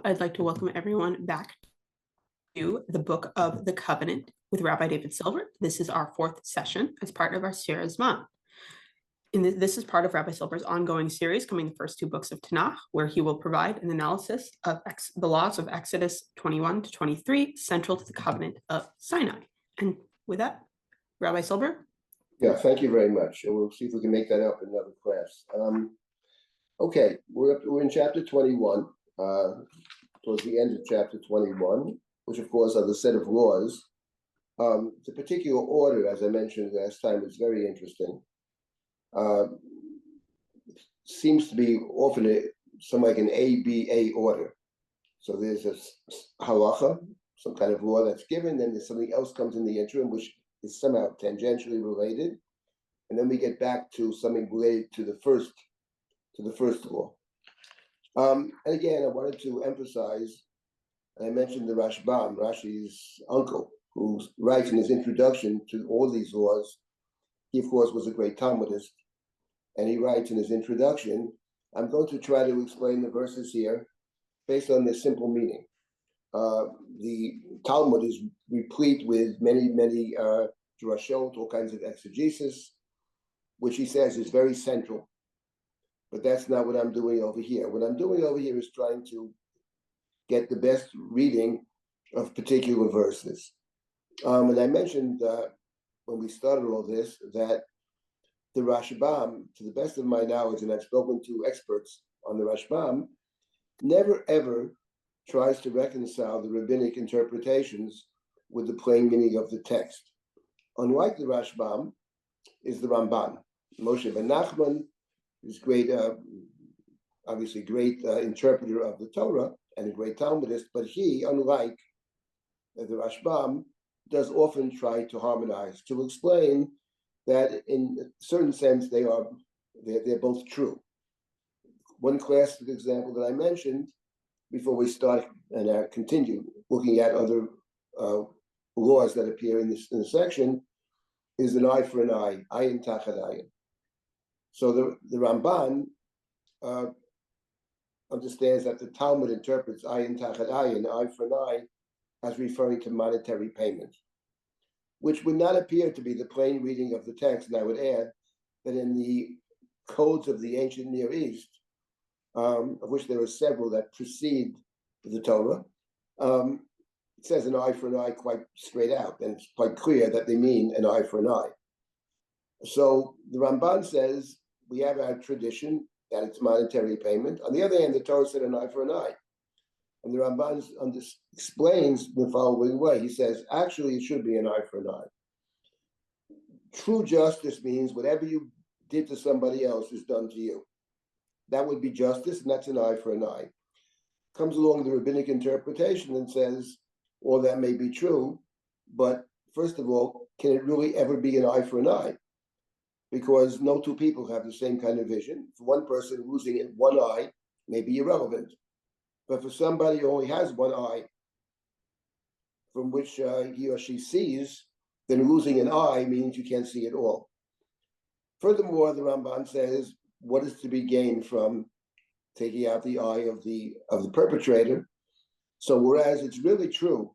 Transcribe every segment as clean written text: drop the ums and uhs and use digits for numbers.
I'd like to welcome everyone back to the Book of the Covenant with Rabbi David Silber. This is our fourth session as part of our Sir Zman. This is part of Rabbi Silber's ongoing series, coming the first two books of Tanakh, where he will provide an analysis of the laws of Exodus 21 to 23, central to the covenant of Sinai. And with that, Rabbi Silber. Yeah, thank you very much. And we'll see if we can make that up in another class. Okay, we're in chapter 21, towards the end of chapter 21, which of course are the set of laws. The particular order, as I mentioned last time, is very interesting. Seems to be often something like an ABA order. So there's a halacha, some kind of law that's given, then there's something else comes in the interim, which is somehow tangentially related, and then we get back to something related to the first law. And again, I wanted to emphasize, and I mentioned the Rashbam, Rashi's uncle, who writes in his introduction to all these laws. He, of course, was a great Talmudist, and he writes in his introduction, I'm going to try to explain the verses here based on their simple meaning. The Talmud is replete with many drashot, all kinds of exegesis, which he says is very central. But that's not what I'm doing over here. What I'm doing over here is trying to get the best reading of particular verses. And I mentioned when we started all this that the Rashbam, to the best of my knowledge, and I've spoken to experts on the Rashbam, never ever tries to reconcile the rabbinic interpretations with the plain meaning of the text. Unlike the Rashbam, is the Ramban. Moshe ben Nachman is great, obviously great interpreter of the Torah and a great Talmudist, but he, unlike the Rashbam, does often try to harmonize, to explain that in a certain sense they're both true. One classic example that I mentioned before we start and continue looking at other laws that appear in the section is an eye for an eye, ayin tachat ayin. So the Ramban understands that the Talmud interprets ayin tachat ayin, eye for an eye, as referring to monetary payment, which would not appear to be the plain reading of the text. And I would add that in the codes of the ancient Near East, of which there are several that precede the Torah, it says an eye for an eye quite straight out, and it's quite clear that they mean an eye for an eye. So the Ramban says we have our tradition that it's monetary payment. On the other hand, the Torah said an eye for an eye. And the Ramban explains the following way. He says, actually, it should be an eye for an eye. True justice means whatever you did to somebody else is done to you. That would be justice, and that's an eye for an eye. Comes along the rabbinic interpretation and says, well, that may be true, but first of all, can it really ever be an eye for an eye? Because no two people have the same kind of vision. For one person, losing one eye may be irrelevant. But for somebody who only has one eye, from which he or she sees, then losing an eye means you can't see at all. Furthermore, the Ramban says, what is to be gained from taking out the eye of the perpetrator? So whereas it's really true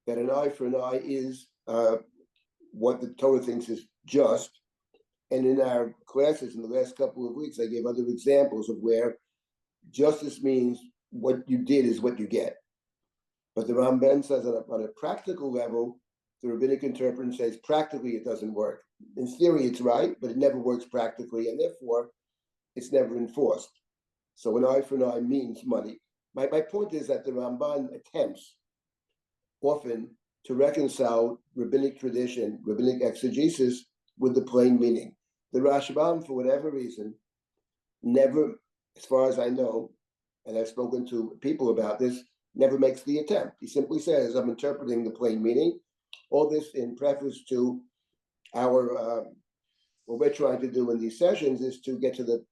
that an eye for an eye is what the Torah thinks is just, and in our classes in the last couple of weeks, I gave other examples of where justice means what you did is what you get. But the Ramban says on a practical level, the rabbinic interpreter says practically it doesn't work. In theory, it's right, but it never works practically, and therefore it's never enforced. So an eye for an eye means money. My point is that the Ramban attempts often to reconcile rabbinic tradition, rabbinic exegesis with the plain meaning. The Rashbam, for whatever reason, never, as far as I know, and I've spoken to people about this, never makes the attempt. He simply says, I'm interpreting the plain meaning. All this in preface to our, what we're trying to do in these sessions is to get to the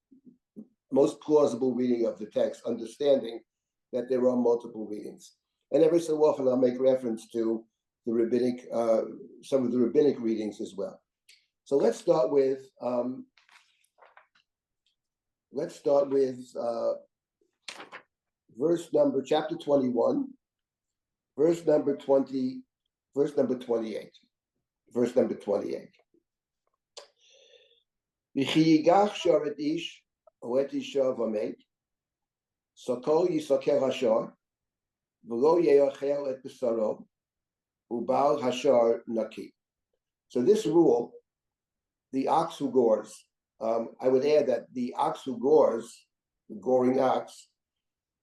most plausible reading of the text, understanding that there are multiple readings. And every so often I'll make reference to the rabbinic, some of the rabbinic readings as well. So let's start with chapter 21, verse number 20, verse number 28. Verse number 28. V'chiyigach sharet ish oet isha v'amet, sokol yisaker hashar, v'lo ye'achel et b'saro, u'bal hashar naki. So this rule, the ox who gores, I would add that the ox who gores, the goring ox,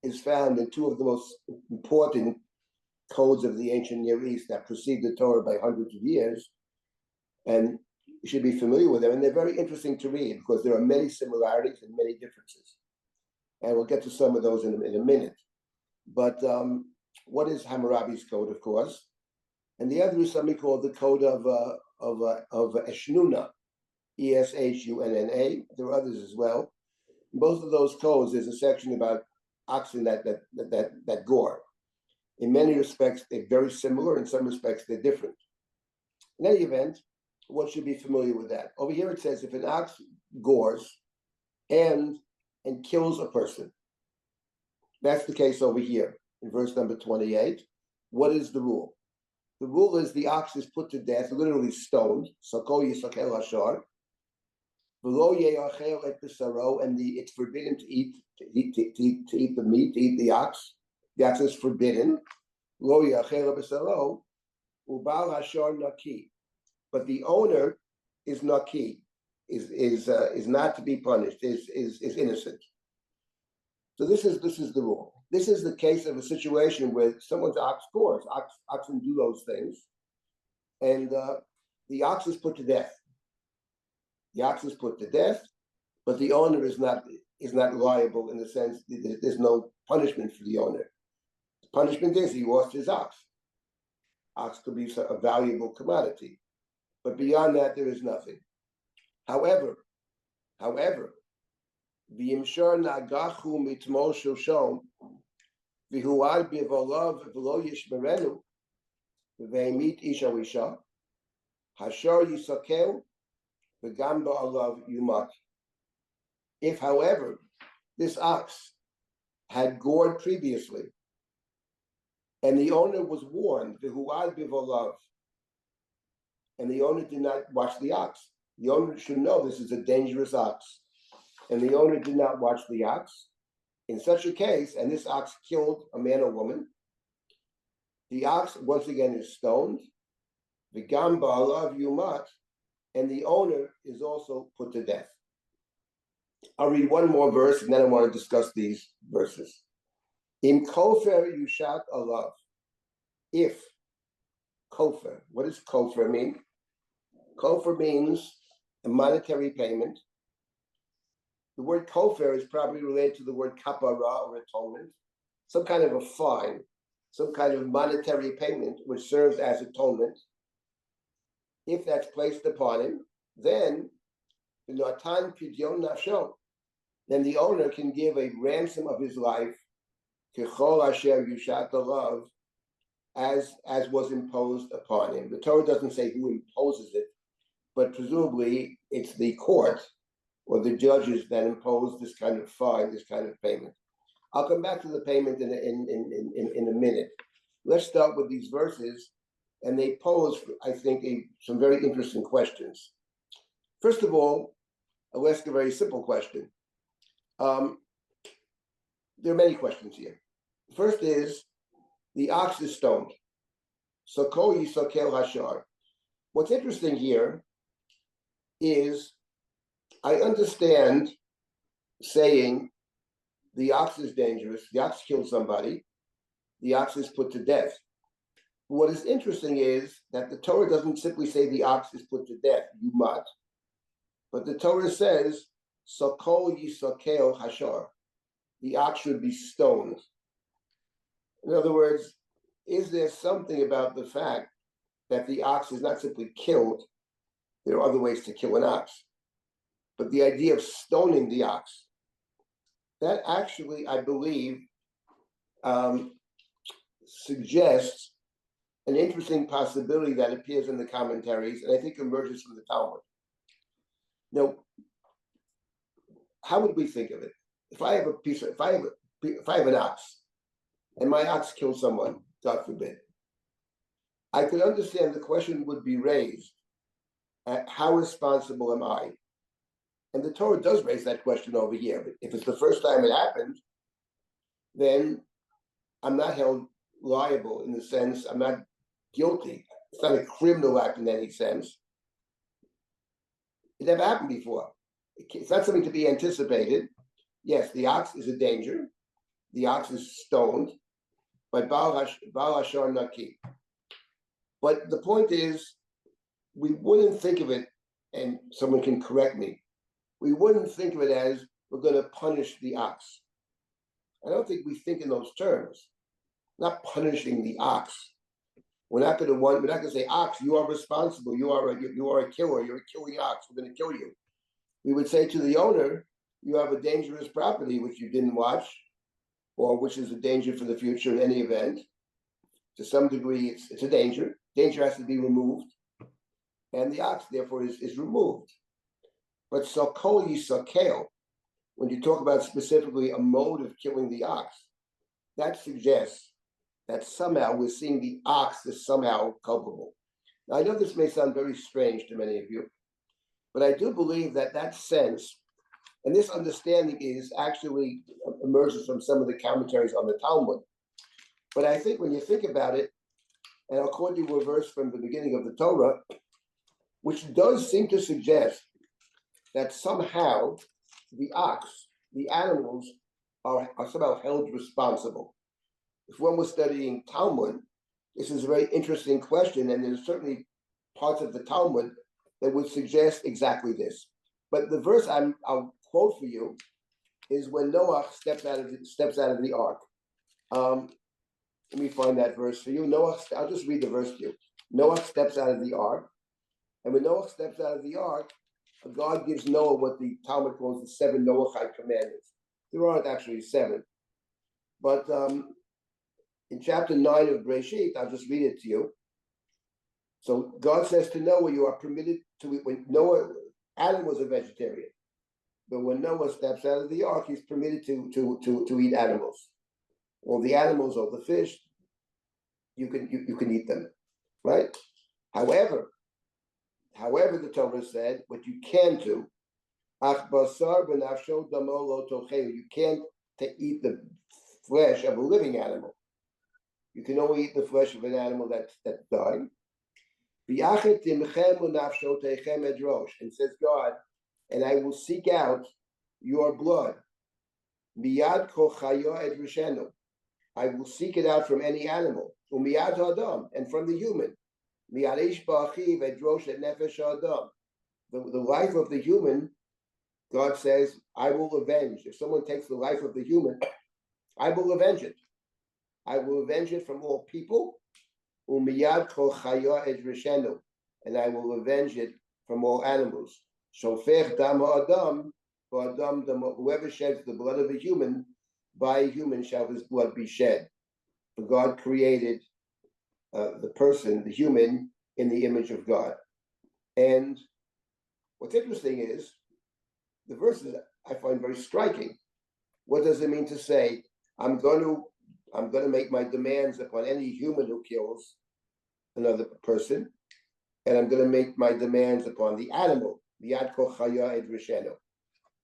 is found in two of the most important codes of the ancient Near East that precede the Torah by hundreds of years, and you should be familiar with them. And they're very interesting to read because there are many similarities and many differences. And we'll get to some of those in a minute. But what is Hammurabi's code, of course? And the other is something called the code of Eshnuna, Eshunna. There are others as well. In both of those codes, there's a section about oxen that gore. In many respects, they're very similar. In some respects, they're different. In any event, one should be familiar with that. Over here it says if an ox gores and kills a person, that's the case over here in verse number 28. What is the rule? The rule is the ox is put to death, literally stoned. Soko yisakel hashar. V'lo ye'achel et b'saro, and it's forbidden to eat the meat, to eat the ox. The ox is forbidden. Lo ye'achel et b'saro, u'bal hashar naki. But the owner is naki, is not to be punished, is innocent. So this is the rule. This is the case of a situation where someone's ox gores. Oxen do those things, and the ox is put to death. The ox is put to death, but the owner is not liable in the sense that there's no punishment for the owner. The punishment is he lost his ox. Ox could be a valuable commodity, but beyond that there is nothing. However, v'yimshar nagachu mitmol shoshom v'huad b'volav v'lo yishmerenu v've'imit isha isha hashar yisakel v'gam ba'alav yumat. If, however, this ox had gored previously, and the owner was warned, v'huad b'volav, and the owner did not watch the ox. The owner should know this is a dangerous ox, and the owner did not watch the ox. In such a case, and this ox killed a man or woman, the ox once again is stoned, v'gam ba'alav yumat, and the owner is also put to death. I'll read one more verse, and then I want to discuss these verses. In kofer yushat alav. If kofer, what does kofer mean? Kofer means a monetary payment. The word kofer is probably related to the word kapara or atonement, some kind of a fine, some kind of monetary payment which serves as atonement. If that's placed upon him, then then the owner can give a ransom of his life, as was imposed upon him. The Torah doesn't say who imposes it, but presumably it's the court or the judges that impose this kind of fine, this kind of payment. I'll come back to the payment in a minute. Let's start with these verses, and they pose, I think, some very interesting questions. First of all, I'll ask a very simple question. There are many questions here. First is, the ox is stoned. Soko yisakel hashar. What's interesting here is, I understand saying the ox is dangerous, the ox killed somebody, the ox is put to death. What is interesting is that the Torah doesn't simply say the ox is put to death, yumat, but the Torah says, Soko yisakel hashar. The ox should be stoned. In other words, is there something about the fact that the ox is not simply killed? There are other ways to kill an ox. But the idea of stoning the ox, that actually, I believe, suggests an interesting possibility that appears in the commentaries, and I think emerges from the Talmud. Now, how would we think of it? If I have an ox, and my ox kills someone, God forbid, I could understand the question would be raised, how responsible am I? And the Torah does raise that question over here. But if it's the first time it happened, then I'm not held liable in the sense, I'm not guilty. It's not a criminal act in any sense. It never happened before. It's not something to be anticipated. Yes, the ox is a danger. The ox is stoned by Baal Hashar Naki. But the point is, we wouldn't think of it, and someone can correct me, we wouldn't think of it as we're going to punish the ox. I don't think we think in those terms. Not punishing the ox. We're not going to say, ox, you are responsible. You are a killer. You're a killing ox. We're going to kill you. We would say to the owner, you have a dangerous property which you didn't watch, or which is a danger for the future in any event. To some degree, it's a danger. Danger has to be removed. And the ox, therefore, is removed. But sakol yisakel, when you talk about specifically a mode of killing the ox, that suggests that somehow we're seeing the ox as somehow culpable. Now, I know this may sound very strange to many of you, but I do believe that that sense, and this understanding is actually emerges from some of the commentaries on the Talmud. But I think when you think about it, and I'll quote you a verse from the beginning of the Torah, which does seem to suggest that somehow the ox, the animals, are somehow held responsible. If one was studying Talmud, this is a very interesting question, and there's certainly parts of the Talmud that would suggest exactly this. But the verse I'll quote for you is when Noah steps out of the ark. Let me find that verse for you. I'll just read the verse to you. Noah steps out of the ark, and when Noah steps out of the ark, God gives Noah what the Talmud calls the 7 Noahide commandments. There aren't actually 7, but in chapter 9 of Breshit, I'll just read it to you. So God says to Noah, you are permitted to eat. When Adam was a vegetarian, but when Noah steps out of the ark, he's permitted to eat animals. All the animals, all the fish, you can eat them, right? However, the Torah said what you can do, you can't eat the flesh of a living animal. You can only eat the flesh of an animal that died. And says God, and I will seek out your blood. I will seek it out from any animal, and from the human. The life of the human, God says, I will avenge. If someone takes the life of the human, I will avenge it. I will avenge it from all people, and I will avenge it from all animals. Whoever sheds the blood of a human, by a human shall his blood be shed. For God created the person, the human, in the image of God. And what's interesting is, the verses I find very striking. What does it mean to say, I'm going to make my demands upon any human who kills another person, and I'm going to make my demands upon the animal,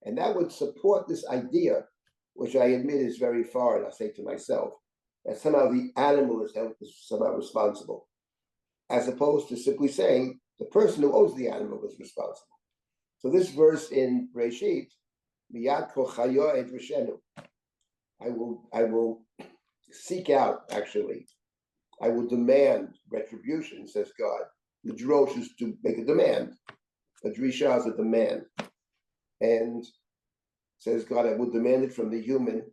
and that would support this idea, which I admit is very foreign, I say to myself, that somehow the animal is somehow responsible, as opposed to simply saying the person who owns the animal is responsible. So this verse in Breshit, I will seek out, actually, I will demand retribution, says God. The drosh is to make a demand. A drisha is a demand. And says God, I will demand it from the human,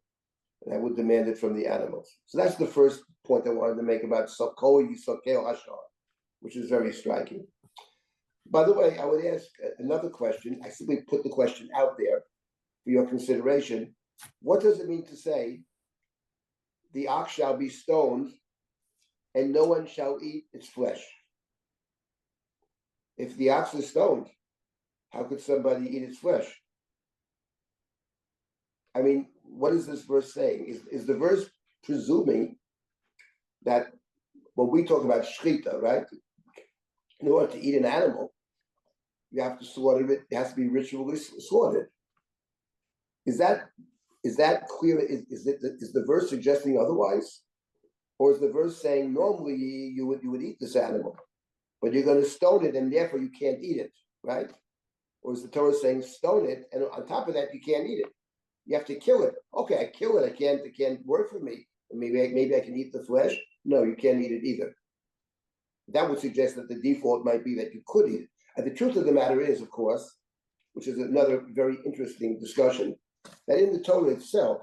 and I will demand it from the animals. So that's the first point I wanted to make about Sakol Yisakel Hashar, which is very striking. By the way, I would ask another question. I simply put the question out there for your consideration. What does it mean to say, the ox shall be stoned, and no one shall eat its flesh? If the ox is stoned, how could somebody eat its flesh? I mean, what is this verse saying? Is the verse presuming that when we talk about shchita, right, in order to eat an animal, you have to slaughter it. It has to be ritually slaughtered. Is that clear? Is the verse suggesting otherwise, or is the verse saying normally you would eat this animal, but you're going to stone it and therefore you can't eat it, right? Or is the Torah saying stone it and on top of that you can't eat it? You have to kill it. Okay, I kill it. It can't work for me. Maybe I can eat the flesh. No, you can't eat it either. That would suggest that the default might be that you could eat it. And the truth of the matter is, of course, which is another very interesting discussion, that in the Torah itself,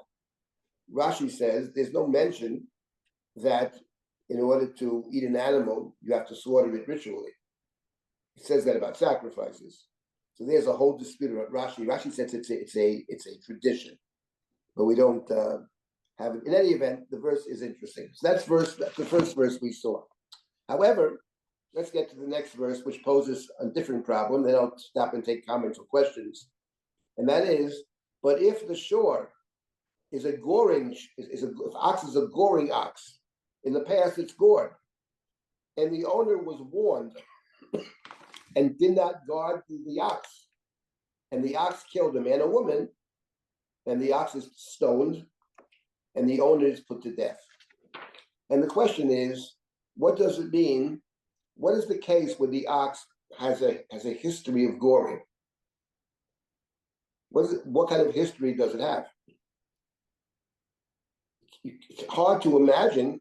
Rashi says there's no mention that in order to eat an animal, you have to slaughter it ritually. It says that about sacrifices. So there's a whole dispute about Rashi. Rashi says it's a tradition, but we don't have it. In any event, the verse is interesting. So that's the first verse we saw. However, let's get to the next verse, which poses a different problem. Then I'll stop and take comments or questions. And that is, but if the shore is a goring, if ox is a goring ox, in the past it's gored, and the owner was warned and did not guard the ox, and the ox killed a man or woman, and the ox is stoned, and the owner is put to death. And the question is, what does it mean? What is the case where the ox has a history of goring? What kind of history does it have? It's hard to imagine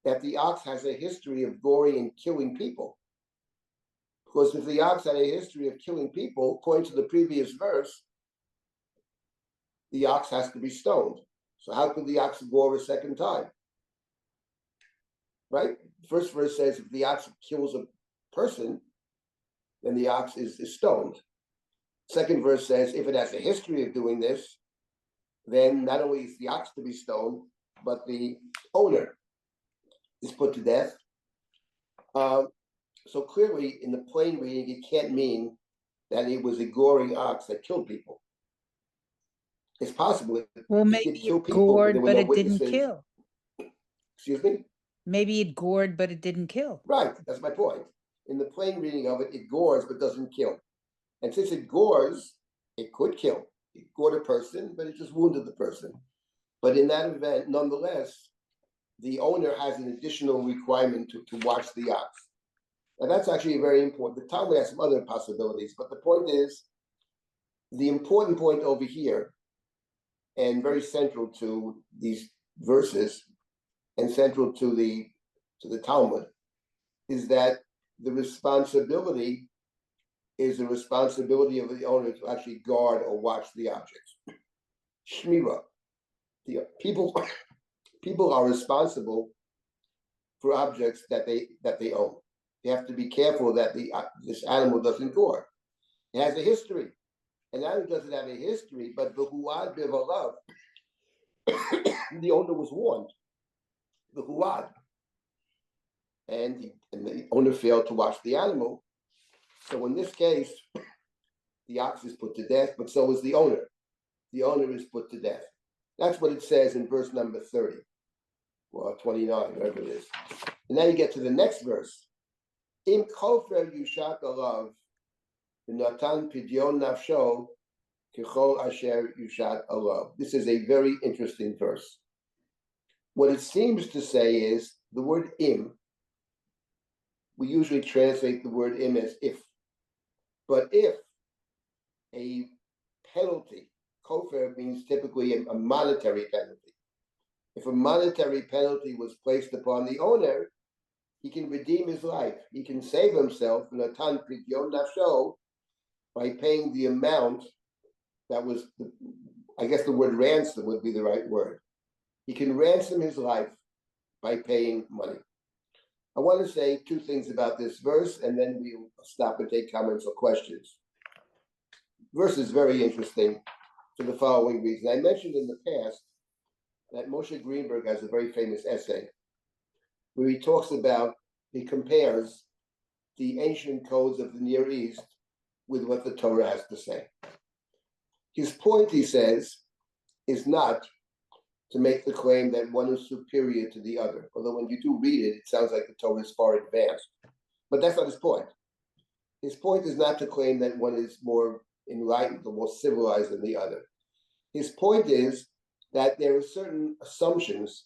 that the ox has a history of goring and killing people. Because if the ox had a history of killing people, according to the previous verse, the ox has to be stoned. So how could the ox gore a second time? Right? The first verse says if the ox kills a person, then the ox is stoned. Second verse says if it has a history of doing this, then not only is the ox to be stoned, but the owner is put to death. So clearly, in the plain reading, it can't mean that it was a goring ox that killed people. It's possible. Well, maybe it gored, but it didn't kill. Excuse me? Maybe it gored, but it didn't kill. Right, that's my point. In the plain reading of it, it gores but doesn't kill. And since it gores, it could kill. It gored a person, but it just wounded the person. But in that event, nonetheless, the owner has an additional requirement to watch the ox. And that's actually very important. The Talmud has some other possibilities, but the point is, the important point over here, and very central to these verses, and central to the Talmud, is that the responsibility is the responsibility of the owner to actually guard or watch the objects. Shmira. The people are responsible for objects that they own. They have to be careful that this animal doesn't gore. It has a history. An animal doesn't have a history, but the huad bivalav, the owner was warned. The huad, and the owner failed to watch the animal. So in this case, the ox is put to death, but so is the owner. The owner is put to death. That's what it says in verse number 30, or 29, whatever it is. And now you get to the next verse. Im kofer yushat alav, v'natan pidyon nafsho, kechol asher yushat alav. This is a very interesting verse. What it seems to say is the word im. We usually translate the word im as if. But if a penalty, kofer means typically a monetary penalty. If a monetary penalty was placed upon the owner, he can redeem his life. He can save himself natan pidyon nafsho by paying the amount that was, I guess the word ransom would be the right word. He can ransom his life by paying money. I want to say two things about this verse, and then we'll stop and take comments or questions. Verse is very interesting for the following reason. I mentioned in the past that Moshe Greenberg has a very famous essay where he compares the ancient codes of the Near East with what the Torah has to say. His point, he says, is not to make the claim that one is superior to the other. Although when you do read it, it sounds like the Torah is far advanced. But that's not his point. His point is not to claim that one is more enlightened or more civilized than the other. His point is that there are certain assumptions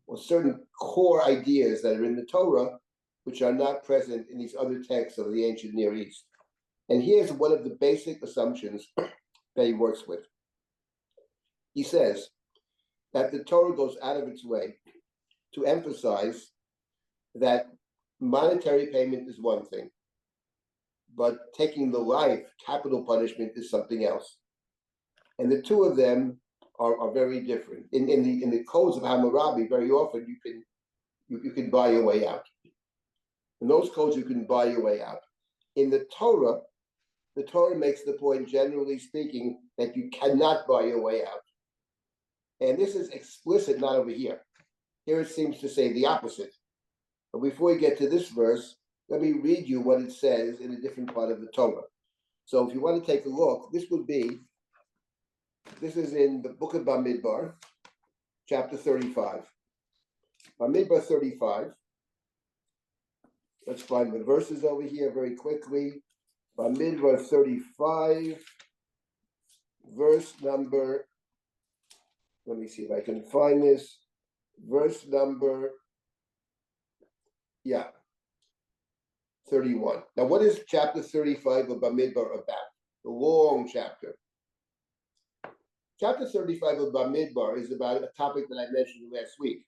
or certain core ideas that are in the Torah which are not present in these other texts of the ancient Near East. And here's one of the basic assumptions that he works with. He says that the Torah goes out of its way to emphasize that monetary payment is one thing, but taking the life, capital punishment, is something else. And the two of them are very different. In the codes of Hammurabi, very often you can buy your way out. In those codes, you can buy your way out. In the Torah makes the point, generally speaking, that you cannot buy your way out. And this is explicit, not over here. Here it seems to say the opposite. But before we get to this verse, let me read you what it says in a different part of the Torah. So if you want to take a look, this is in the book of Bamidbar, chapter 35. Bamidbar 35. Let's find the verses over here very quickly. Bamidbar 35, verse number, let me see if I can find this. Verse number, 31. Now, what is chapter 35 of Bamidbar about? The long chapter. Chapter 35 of Bamidbar is about a topic that I mentioned last week,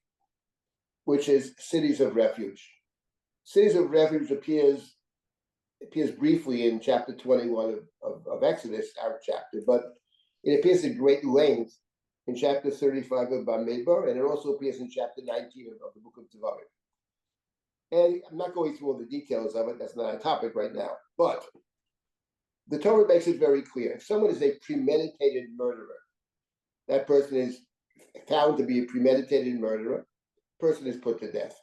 which is cities of refuge. Cities of refuge appears briefly in chapter 21 of Exodus, our chapter, but it appears at great length in chapter 35 of Bamidbar, and it also appears in chapter 19 of the book of Devarim. And I'm not going through all the details of it, that's not a topic right now, but the Torah makes it very clear. If someone is a premeditated murderer, that person is found to be a premeditated murderer, person is put to death.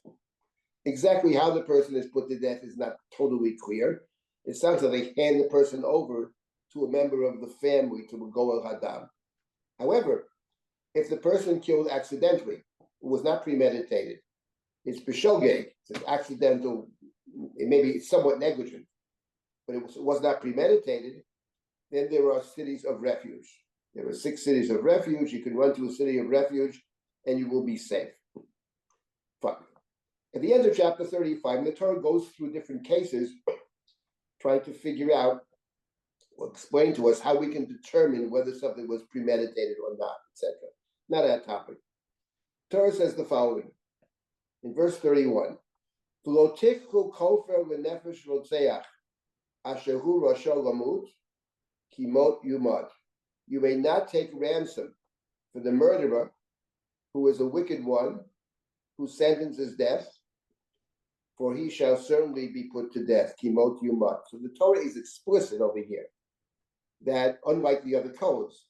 Exactly how the person is put to death is not totally clear. It sounds like they hand the person over to a member of the family, to a Goel Hadam. However, if the person killed accidentally, it was not premeditated, it's b'shogeg, it's accidental, it may be somewhat negligent, but it was not premeditated, then there are cities of refuge. There are 6 cities of refuge. You can run to a city of refuge and you will be safe. Fine. At the end of chapter 35, the Torah goes through different cases trying to figure out or explain to us how we can determine whether something was premeditated or not, etc. Not our topic. The Torah says the following in verse 31. You may not take ransom for the murderer who is a wicked one, whose sentence is death, for he shall certainly be put to death. Kimot yumat. So the Torah is explicit over here that, unlike the other codes,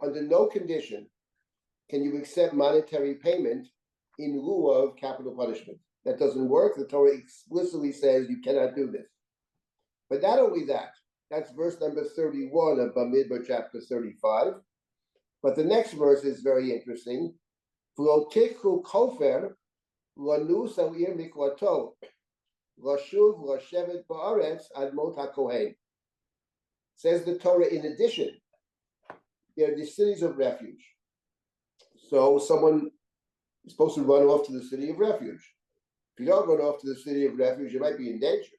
under no condition can you accept monetary payment in lieu of capital punishment. That doesn't work. The Torah explicitly says you cannot do this. But not only that, that's verse number 31 of Bamidbar chapter 35. But the next verse is very interesting. V'lo kofer lanu sa'ir mikwato lashuv lashevet ba'aretz ad mot hakohen. Says the Torah, in addition, there are the cities of refuge. So someone is supposed to run off to the city of refuge. If you don't run off to the city of refuge, you might be in danger.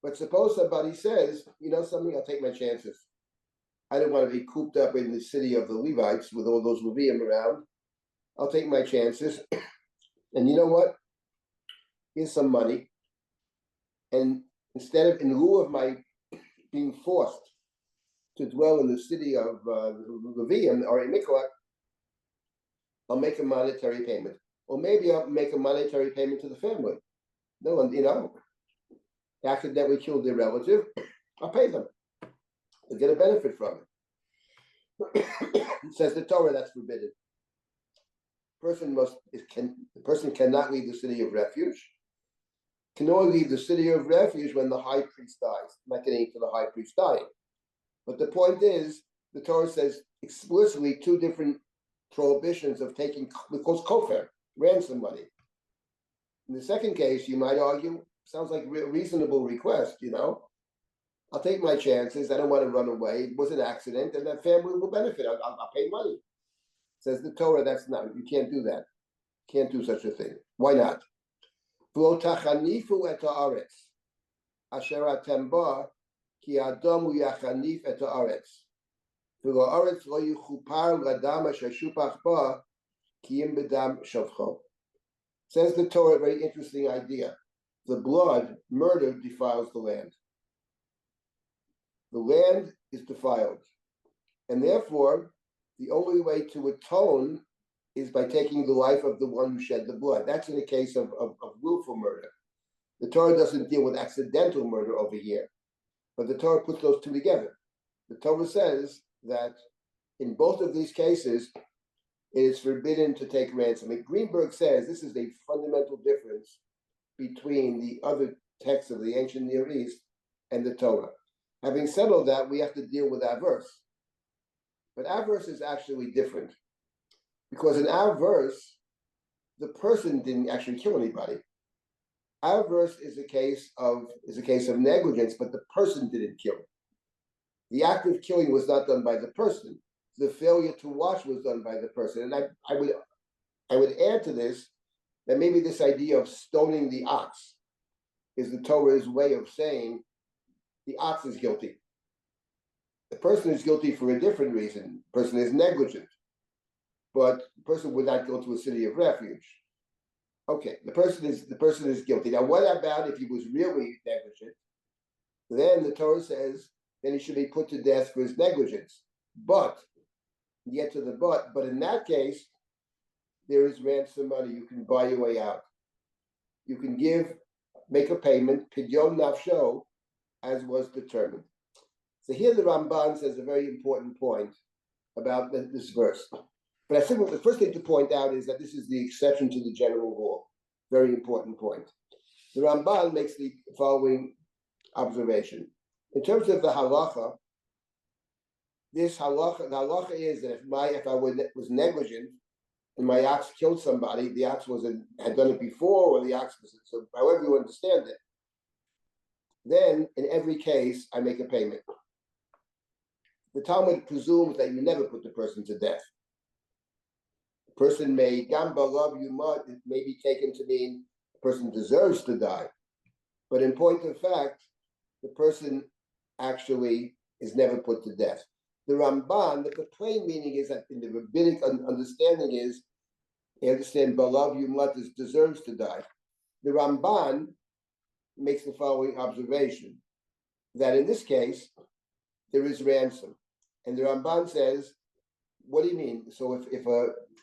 But suppose somebody says, you know something, I'll take my chances. I don't want to be cooped up in the city of the Levites with all those Levium around. I'll take my chances. And you know what? Here's some money. And instead of, in lieu of my being forced to dwell in the city of Levium or in Miklat, I'll make a monetary payment. Or maybe I'll make a monetary payment to the family. No one, accidentally killed their relative, I'll pay them. They'll get a benefit from it. It says the Torah, that's forbidden. The person cannot leave the city of refuge. Can only leave the city of refuge when the high priest dies. I'm not getting into the high priest dying. But the point is, the Torah says explicitly 2 different prohibitions of taking what's called kofar, ransom money. In the second case, you might argue, sounds like a reasonable request, I'll take my chances. I don't want to run away. It was an accident, and that family will benefit. I'll pay money. Says the Torah, that's not, you can't do that. Can't do such a thing. Why not? V'lo tachanifu et haaretz, asher atem ba, ki adamu yachanif et haaretz. V'lo haaretz lo yuchupar l'adam asher shupach ba, ki im bedam shavcho. Says the Torah, a very interesting idea. The blood, murder, defiles the land. The land is defiled. And therefore, the only way to atone is by taking the life of the one who shed the blood. That's in the case of willful murder. The Torah doesn't deal with accidental murder over here, but the Torah puts those two together. The Torah says that in both of these cases, it is forbidden to take ransom. And Greenberg says this is a fundamental difference between the other texts of the ancient Near East and the Torah. Having said all that, we have to deal with our verse. But our verse is actually different. Because in our verse, the person didn't actually kill anybody. Our verse is a case of negligence, but the person didn't kill. The act of killing was not done by the person. The failure to watch was done by the person. And I would add to this that maybe this idea of stoning the ox is the Torah's way of saying the ox is guilty. The person is guilty for a different reason. The person is negligent. But the person would not go to a city of refuge. Okay, the person is guilty. Now, what about if he was really negligent? Then the Torah says then he should be put to death for his negligence. But get to the but in that case, there is ransom money. You can buy your way out. You can make a payment, pidyon nafsho, as was determined. So here the Ramban says a very important point about this verse. But I think the first thing to point out is that this is the exception to the general rule. Very important point. The Ramban makes the following observation. In terms of the halacha, the halacha is that if I was negligent and my ox killed somebody, the ox had done it before, or the ox was, so however you understand it, then in every case I make a payment. The Talmud presumes that you never put the person to death. The person may it may be taken to mean the person deserves to die, but in point of fact, the person actually is never put to death. The Ramban, the plain meaning is that in the rabbinic understanding is, I understand Balav Yumat deserves to die. The Ramban makes the following observation, that in this case, there is ransom. And the Ramban says, what do you mean? So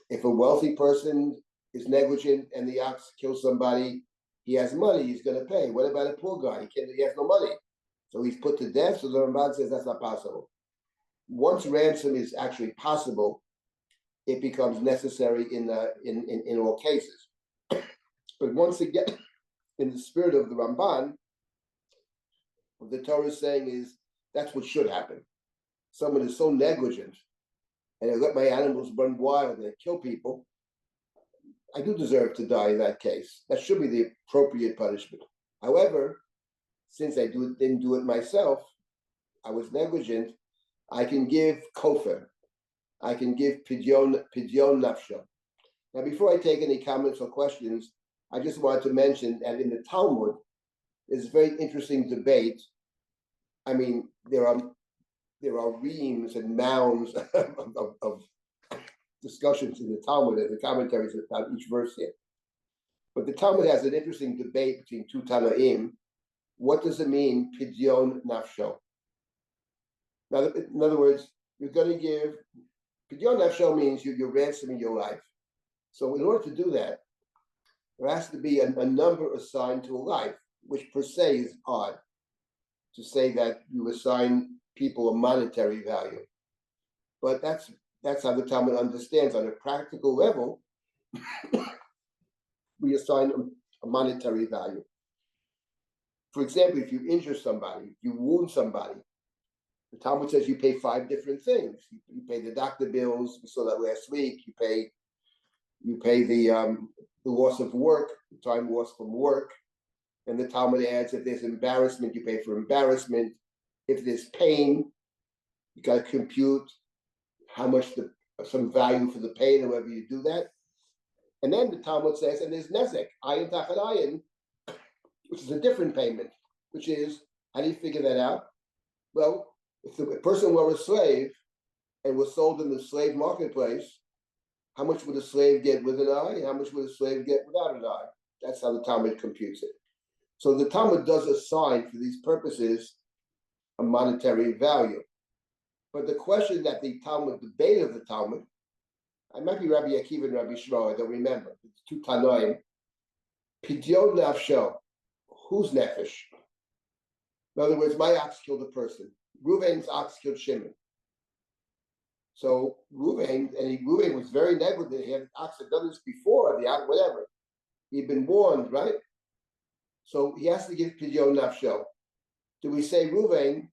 if a wealthy person is negligent and the ox kills somebody, he has money, he's going to pay. What about a poor guy? He has no money. So he's put to death. So the Ramban says that's not possible. Once ransom is actually possible, it becomes necessary in all cases. But once again, in the spirit of the Ramban, what the Torah is saying is that's what should happen. Someone is so negligent and I let my animals run wild and they kill people, I do deserve to die in that case. That should be the appropriate punishment. However, since I didn't do it myself, I was negligent, I can give kofar. I can give pidyon nafsho. Now, before I take any comments or questions, I just wanted to mention that in the Talmud, there's a very interesting debate. I mean, there are reams and mounds of discussions in the Talmud and the commentaries about each verse here. But the Talmud has an interesting debate between two Tanaim. What does it mean, pidyon nafsho? Now, in other words, you're going to give, pidyon nafsho means you're ransoming your life. So in order to do that, there has to be a number assigned to a life, which per se is odd to say that you assign people a monetary value. But that's how the Talmud understands. On a practical level, we assign a monetary value. For example, if you injure somebody, if you wound somebody, The Talmud says you pay 5 different things. You pay the doctor bills. We saw that last week. You pay the loss of work, the time lost from work. And the Talmud adds, if there's embarrassment, you pay for embarrassment. If there's pain, you got to compute how much some value for the pain, however you do that. And then the Talmud says, and there's nezek, ayin tachat ayin, which is a different payment, which is, how do you figure that out? Well, if the person were a slave and was sold in the slave marketplace, how much would a slave get with an eye, and how much would a slave get without an eye? That's how the Talmud computes it. So the Talmud does assign, for these purposes, a monetary value. But the question that the Talmud, debate of the Talmud, I might be Rabbi Akiva and Rabbi Shmuel, I don't remember. It's 2 Tanaim. Pidyon nafsho, whose nefesh? In other words, my ox killed a person. Reuven's ox killed Shimon. So Reuven was very negligent. He had ox had done this before, the ox, whatever. He'd been warned, right? So he has to give pidyon nafsho. Do we say, Reuven,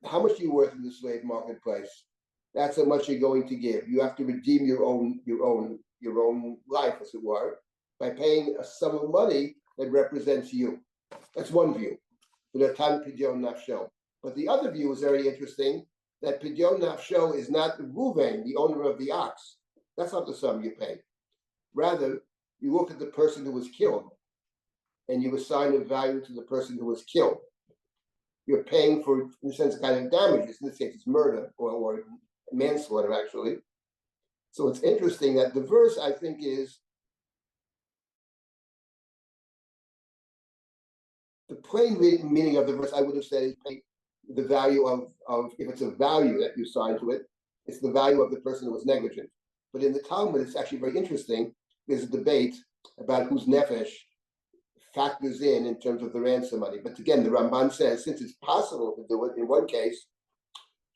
how much are you worth in the slave marketplace? That's how much you're going to give. You have to redeem your own life, as it were, by paying a sum of money that represents you. That's one view. But the other view is very interesting, that pidyon nafsho is not Reuven, the owner of the ox. That's not the sum you pay. Rather, you look at the person who was killed, and you assign a value to the person who was killed. You're paying for, in a sense, kind of damages. In this case, it's murder or manslaughter, actually. So it's interesting that the verse, I think, is the plain meaning of the verse. I would have said is pay the value of if it's a value that you assign to it, it's the value of the person who was negligent. But in the Talmud, it's actually very interesting. There's a debate about whose nefesh factors in terms of the ransom money. But again, the Ramban says, since it's possible to do it in one case,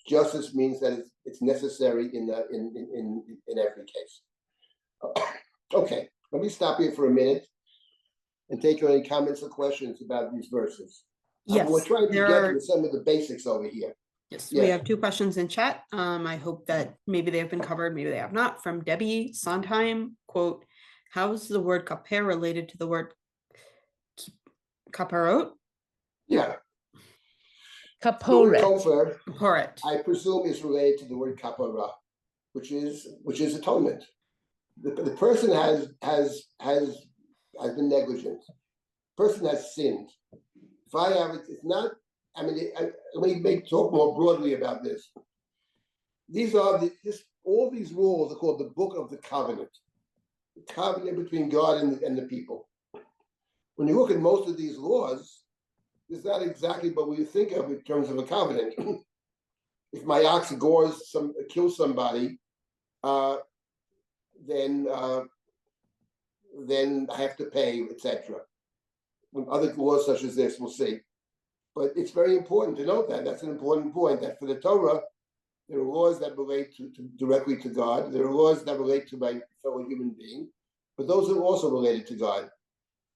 justice means that it's necessary in every case. Okay, let me stop here for a minute and take any comments or questions about these verses. Yes, we're trying to get to some of the basics over here. Yes, we have 2 questions in chat. I hope that maybe they have been covered, maybe they have not. From Debbie Sondheim, quote, how is the word kapeh related to the word kaparot? Yeah. Kaporet. Kaporet. I presume is related to the word kapara, which is atonement. The person has been negligent. The person has sinned. If I have it, it's not. I mean, let me talk more broadly about this. These are all these rules are called the Book of the Covenant, the covenant between God and the people. When you look at most of these laws, it's not exactly what we think of in terms of a covenant. If my ox kills somebody, then I have to pay, etc. Other laws such as this, we'll see. But it's very important to note that. That's an important point, that for the Torah, there are laws that relate directly to God. There are laws that relate to my fellow human being, but those are also related to God.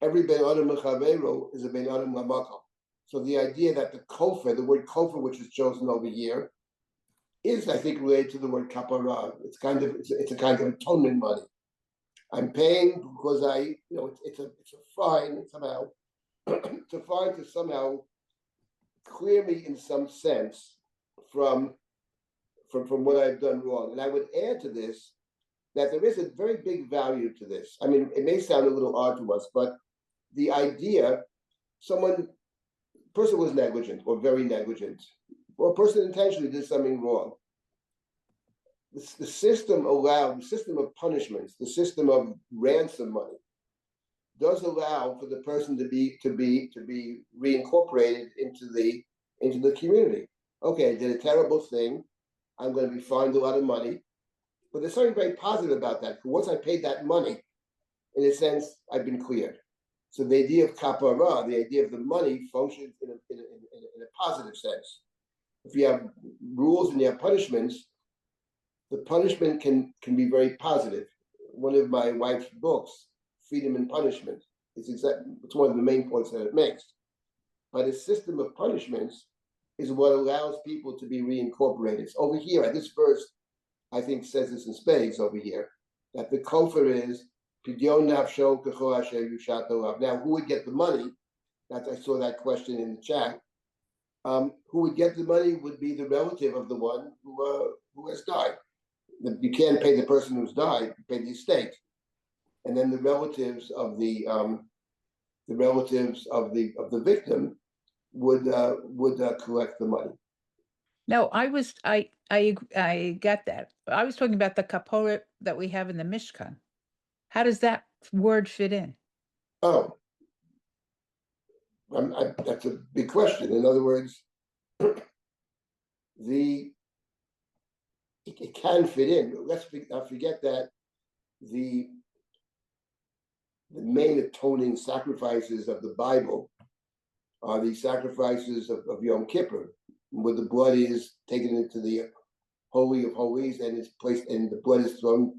Every ben adam mechaveiro is a ben adam lamakom. So the idea that the kofer, the word kofer, which is chosen over here, is, I think, related to the word kapara. It's a kind of atonement money. I'm paying because it's a fine somehow. It's a fine to somehow clear me in some sense from what I've done wrong. And I would add to this that there is a very big value to this. I mean, it may sound a little odd to us, but the idea, person was negligent or very negligent, or a person intentionally did something wrong. The system of punishments, the system of ransom money, does allow for the person to be reincorporated into the community. Okay, I did a terrible thing. I'm going to be fined a lot of money, but there's something very positive about that. Once I paid that money, in a sense, I've been cleared. So the idea of kapara, the idea of the money, functions in a positive sense. If you have rules and you have punishments, the punishment can be very positive. One of my wife's books, Freedom and Punishment, it's one of the main points that it makes. But a system of punishments is what allows people to be reincorporated. So over here, this verse, I think, says this in spades over here, that the kofar is pidyon nafsho k'chol asher yushat olav. Now, who would get the money? That I saw that question in the chat. Who would get the money would be the relative of the one who has died. You can't pay the person who's died; you pay the estate, and then the relatives of the victim would collect the money. No, I got that. I was talking about the kapora that we have in the Mishkan. How does that word fit in? Oh, that's a big question. In other words, it can fit in. Let's not forget that the main atoning sacrifices of the Bible are the sacrifices of Yom Kippur, where the blood is taken into the Holy of Holies and it's placed, and the blood is thrown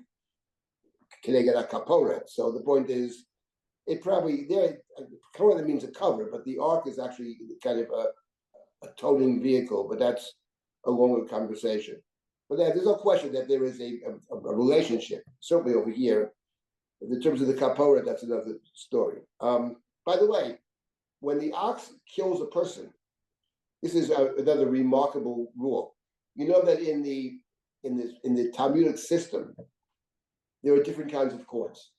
keneged kaporet. So the point is, it probably there. Kapora means a cover, but the ark is actually kind of a atoning vehicle. But that's a longer conversation. But there's no question that there is a relationship. Certainly over here, in terms of the kapora, that's another story. By the way, when the ox kills a person, this is another remarkable rule. You know that in the Talmudic system, there are different kinds of courts.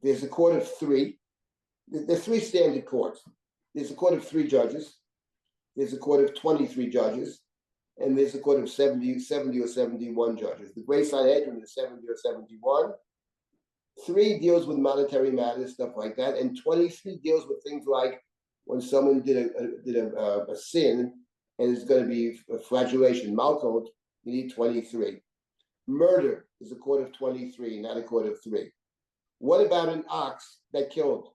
There's a court of three. There's three standard courts. There's a court of 3 judges. There's a court of 23 judges. And there's a court of 70 or 71 judges. The Great Sanhedrin is 70 or 71. 3 deals with monetary matters, stuff like that. And 23 deals with things like when someone did a sin and it's going to be a flagellation, malkot, you need 23. Murder is a court of 23, not a court of 3. What about an ox that killed?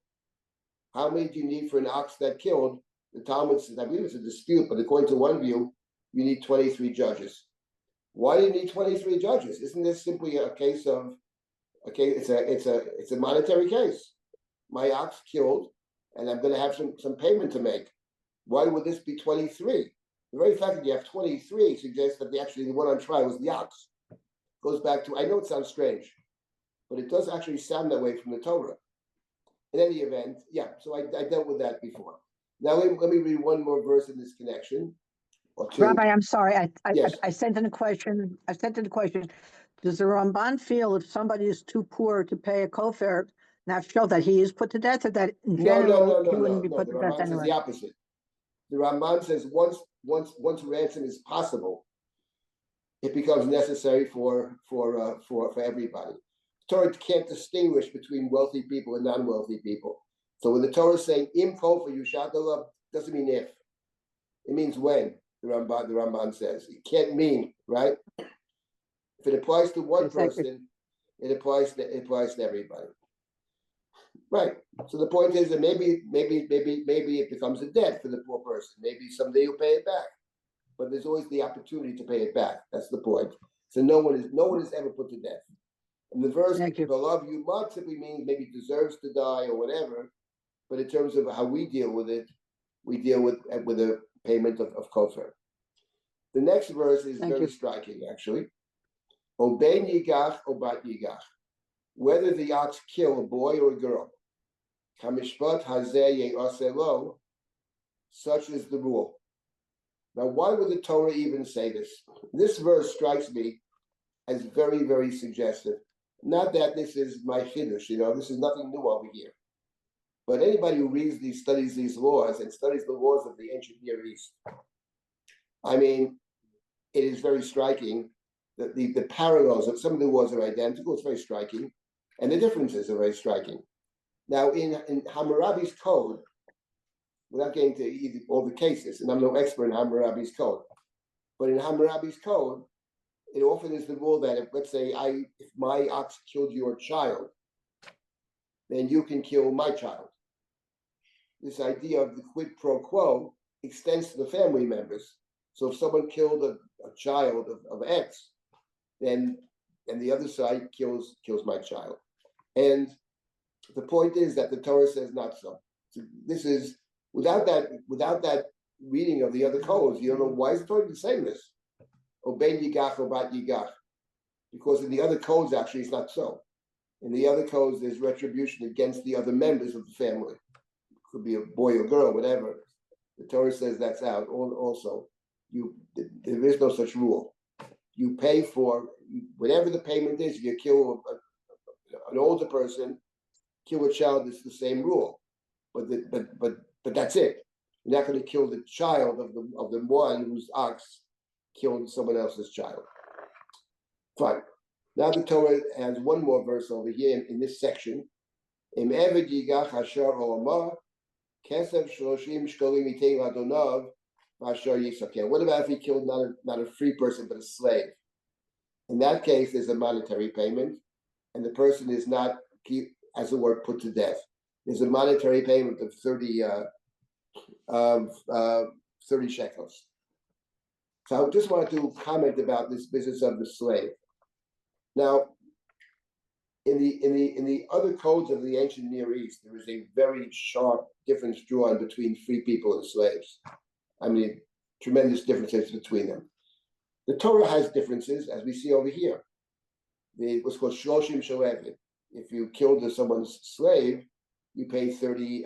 How many do you need for an ox that killed? The Talmud says, I believe it's a dispute, but according to one view, you need 23 judges. Why do you need 23 judges? Isn't this simply a case of, it's a monetary case. My ox killed, and I'm going to have some payment to make. Why would this be 23? The very fact that you have 23 suggests that the one on trial was the ox. Goes back to, I know it sounds strange, but it does actually sound that way from the Torah. In any event, yeah, so I dealt with that before. Now let me read one more verse in this connection, or 2. Rabbi, I'm sorry. Yes. I sent in a question. Does the Ramban feel if somebody is too poor to pay a kofar, nafshel, that he is put to death, or that in general he wouldn't be put to death The Ramban says anyway? the opposite. The Ramban says once ransom is possible, it becomes necessary for everybody. Torah can't distinguish between wealthy people and non-wealthy people. So when the Torah is saying im kofa yushat olav, doesn't mean if. It means when. The Ramban says it can't mean, right. If it applies to one person, it applies to everybody. Right. So the point is that maybe it becomes a debt for the poor person. Maybe someday you'll pay it back. But there's always the opportunity to pay it back. That's the point. So no one is ever put to death. And the verse "Beloved you might" simply means maybe deserves to die or whatever. But in terms of how we deal with it, we deal with a payment of kofar. The next verse is very striking, actually. Obein yigach o bat yigach. Whether the ox kill a boy or a girl, kamishpat hazeh ye'aseh lo, such is the rule. Now, why would the Torah even say this? This verse strikes me as very, very suggestive. Not that this is my chiddush, this is nothing new over here. But anybody who studies these laws and studies the laws of the ancient Near East, I mean, it is very striking that the parallels of some of the laws are identical. It's very striking, and the differences are very striking. Now, in Hammurabi's code, without getting to all the cases, and I'm no expert in Hammurabi's code, but in Hammurabi's code, it often is the rule that if, let's say, if my ox killed your child, then you can kill my child. This idea of the quid pro quo extends to the family members. So if someone killed a child of X, then the other side kills my child. And the point is that the Torah says not so. So this is without that reading of the other codes, you don't know why is the Torah saying this. Obein yigach or bat yigach. Because in the other codes, actually, it's not so. In the other codes, there's retribution against the other members of the family. It could be a boy or girl, whatever. The Torah says that's out. Also, there is no such rule. You pay for whatever the payment is. If you kill an older person, kill a child, it's the same rule. But that's it. You're not going to kill the child of the one whose ox killed someone else's child. Fine. Now the Torah has one more verse over here in this section. Im eved yigach asher olamah kesef shloshim shkolim yitei ladonav asher yisakeh. What about if he killed not a free person but a slave? In that case, there's a monetary payment, and the person is not, as it were, put to death. There's a monetary payment of 30 shekels. So I just wanted to comment about this business of the slave. Now, in the other codes of the ancient Near East, there is a very sharp difference drawn between free people and slaves. I mean, tremendous differences between them. The Torah has differences, as we see over here. What's called shloshim shalevin. If you killed someone's slave, you pay 30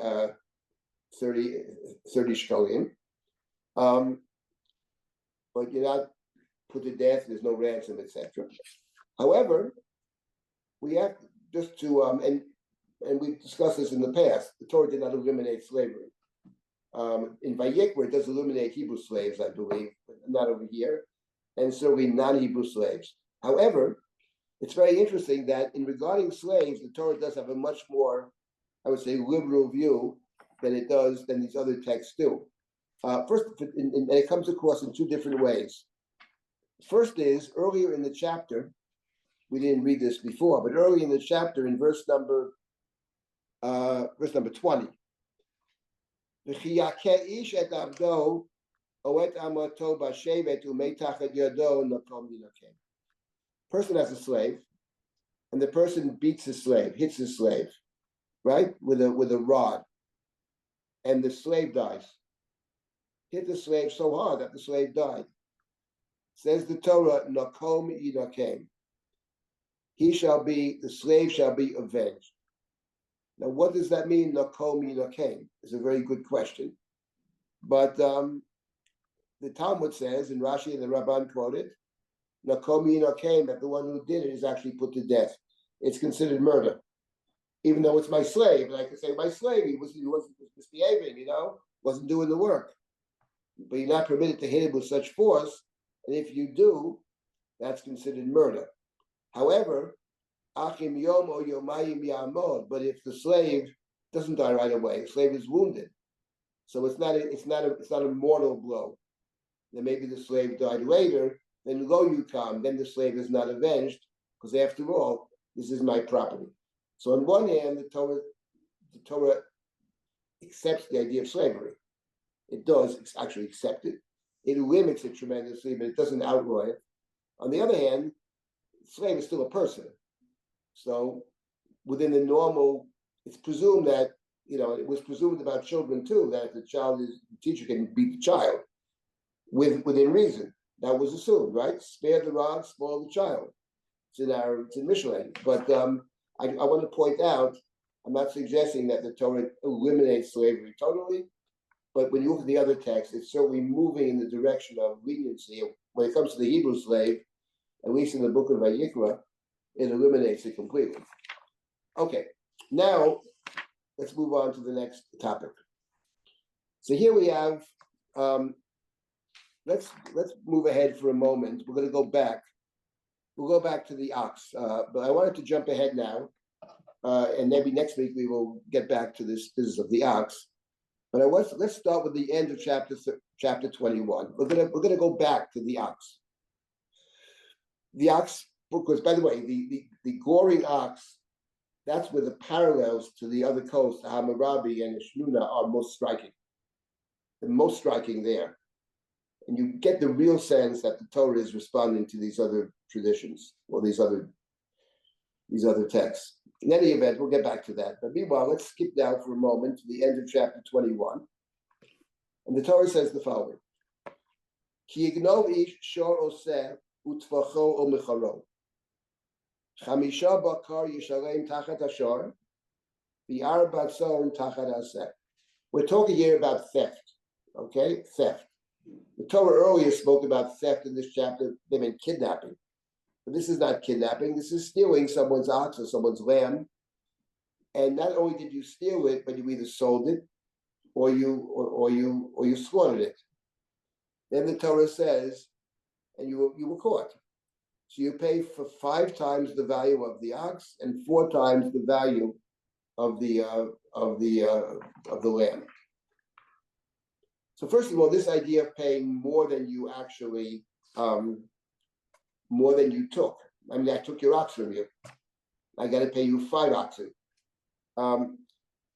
shekalim. But you're not put to death, there's no ransom, etc. However, we have just to, and we've discussed this in the past, the Torah did not eliminate slavery. In Vayikra, it does eliminate Hebrew slaves, I believe, but not over here, and certainly non-Hebrew slaves. However, it's very interesting that in regarding slaves, the Torah does have a much more, I would say, liberal view than these other texts do. First, and it comes across in two different ways. First is, earlier in the chapter, we didn't read this before, but early in the chapter, in verse number 20, person has a slave, and the person beats his slave, hits his slave, right, with a rod, and the slave dies. Hit the slave so hard that the slave died. Says the Torah, Nakom Yidakem. The slave shall be avenged. Now, what does that mean, Nakom Yidakem? It's a very good question. But the Talmud says, and Rashi and the Rabban quoted, Nakom Yidakem, that the one who did it is actually put to death. It's considered murder. Even though it's my slave, and I can say, my slave, he wasn't misbehaving, wasn't doing the work. But you're not permitted to hit him with such force, and if you do, that's considered murder. However, achim yom or yomayim yamod. But if the slave doesn't die right away, the slave is wounded, so it's not a mortal blow. Then maybe the slave died later. Then lo yukam, then the slave is not avenged, because after all, this is my property. So on one hand, the Torah accepts the idea of slavery. It does actually accept it. It limits it tremendously, but it doesn't outlaw it. On the other hand, the slave is still a person. So within the normal, it's presumed that, it was presumed about children too, that the teacher can beat the child within reason. That was assumed, right? Spare the rod, spoil the child. It's in Michelin. But I want to point out, I'm not suggesting that the Torah eliminates slavery totally. But when you look at the other texts, it's certainly moving in the direction of leniency. When it comes to the Hebrew slave, at least in the book of Vayikra, it eliminates it completely. Okay, now let's move on to the next topic. So here we have, let's move ahead for a moment. We're going to go back. We'll go back to the ox, but I wanted to jump ahead now, and maybe next week we will get back to this business of the ox. But let's start with the end of chapter 21. We're gonna go back to the ox. The ox, because by the way, the goring ox, that's where the parallels to the other coasts, the Hammurabi and the Shnuna, are most striking. The most striking there, and you get the real sense that the Torah is responding to these other traditions or these other texts. In any event, we'll get back to that. But meanwhile, let's skip down for a moment to the end of chapter 21. And the Torah says the following: Ki yignov ish shor oseh utvacho o mecharo. Chamisha bakar yishalem tachat hashor, v'arba tzon tachat haseh. We're talking here about theft, okay? Theft. The Torah earlier spoke about theft in this chapter. They meant kidnapping. But this is not kidnapping. This is stealing someone's ox or someone's lamb. And not only did you steal it, but you either sold it or you slaughtered it. Then the Torah says, and you were caught. So you pay for 5 times the value of the ox and 4 times the value of the lamb. So first of all, this idea of paying more than you actually, more than you took. I mean, I took your ox from you. I got to pay you 5 oxen.